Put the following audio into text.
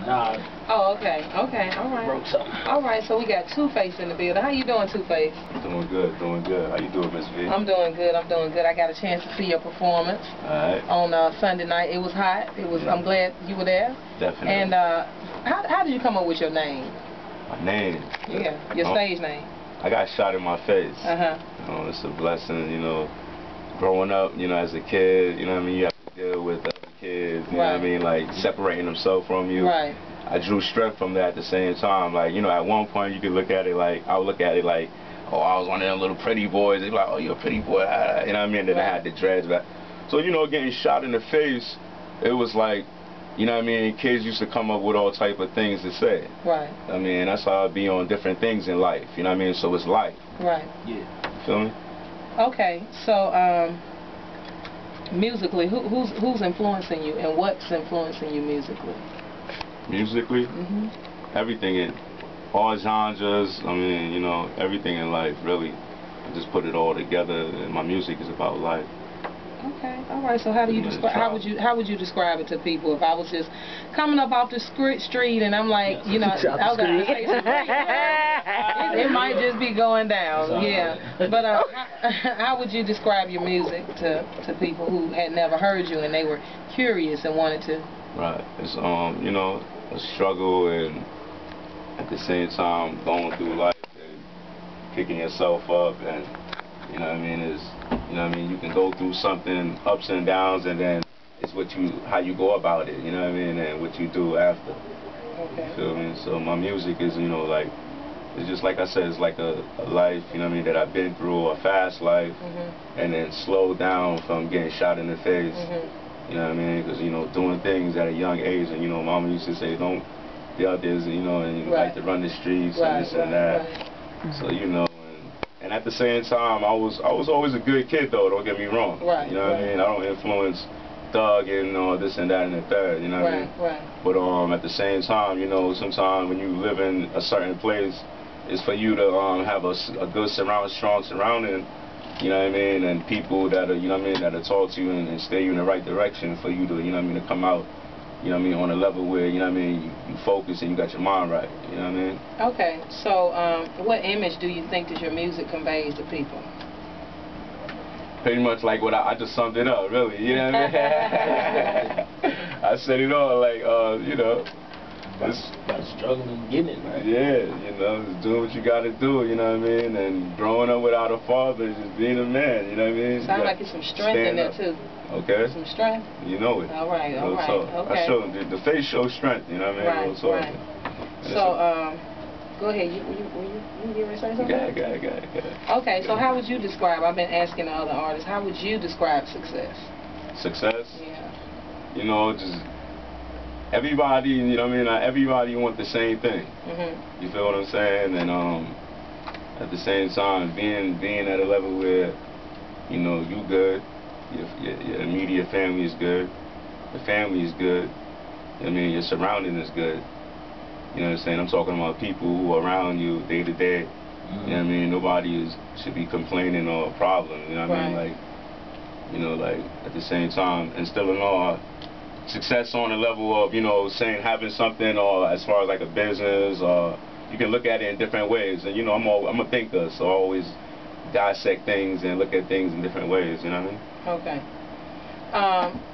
Nah. Oh, okay. Okay. All right. Broke something. All right. So we got Two-Face in the building. How you doing, Two-Face? Doing good. Doing good. How you doing, Miss V? I'm doing good. I'm doing good. I got a chance to see your performance. All right. On Sunday night. It was hot. It was. I'm glad you were there. Definitely. And how did you come up with your name? My name? Yeah. Your stage name. I got shot in my face. Uh-huh. It's a blessing, you know. Growing up, you know, as a kid, you know what I mean, you have to deal with other kids, you know what I mean, like separating themselves from you. Right. I drew strength from that at the same time. Like, you know, at one point you could look at it like, I would look at it like, oh, I was one of them little pretty boys. They're like, oh, you're a pretty boy. You know what I mean? Then I had the dreads back. So, you know, getting shot in the face, it was like, you know what I mean, kids used to come up with all type of things to say. Right. I mean, that's how I be on different things in life, you know what I mean? So it's life. Right. Yeah. You feel me? Okay, so musically, who's influencing you, and what's influencing you musically? Musically? Everything in all genres. I mean, you know, everything in life, really. I just put it all together, and my music is about life. Okay, all right. So how do you describe? How would you describe it to people if I was just coming up off the street and I'm like, you know, I was gonna say it might just be going down, yeah. But how would you describe your music to people who had never heard you and they were curious and wanted to? Right. It's you know, a struggle and at the same time going through life and picking yourself up, and you know what I mean, is, you know what I mean, you can go through something, ups and downs, and then it's how you go about it, you know what I mean, and what you do after. Okay. You feel me? So my music is, you know, like, it's just like I said, it's like a life, you know what I mean, that I've been through, a fast life, and then slowed down from getting shot in the face. You know what I mean? Because, you know, doing things at a young age, and, you know, Mama used to say, don't be out there, you know, and you like to run the streets and this and that. So, you know, and at the same time, I was always a good kid, though, don't get me wrong. You know what I mean? I don't influence thugging or this and that and the third, you know what I mean? But at the same time, you know, sometimes when you live in a certain place, it's for you to have a good strong surrounding, you know what I mean, and people that are, you know what I mean, that'll talk to you and steer you in the right direction for you to, you know what I mean, to come out, you know what I mean, on a level where, you know what I mean, you focus and you got your mind right, you know what I mean? Okay, so what image do you think that your music conveys to people? Pretty much like what I just summed it up, really, you know what I mean? I said it all, like, you know. About struggling and getting it, right? Yeah, you know, just doing what you got to do, you know what I mean? And growing up without a father, just being a man, you know what I mean? Sounds like there's some strength in there, too. Okay. Some strength? You know it. All right, all right. Okay. I show the face shows strength, you know what I mean? Right. So, go ahead. You get ready to say something? Go ahead. Okay, so how would you describe, I've been asking the other artists, how would you describe success? Success? Yeah. You know, just everybody, you know what I mean? Everybody want the same thing. You feel what I'm saying? And at the same time, being at a level where, you know, you good, your immediate family is good, the family is good, I mean, your surrounding is good. You know what I'm saying? I'm talking about people who are around you day to day. You know what I mean? Nobody should be complaining or a problem. You know what I mean? Like, you know, like at the same time, instilling all success on the level of, you know, saying having something, or as far as like a business, or you can look at it in different ways. And you know, I'm a thinker, so I always dissect things and look at things in different ways. You know what I mean? Okay.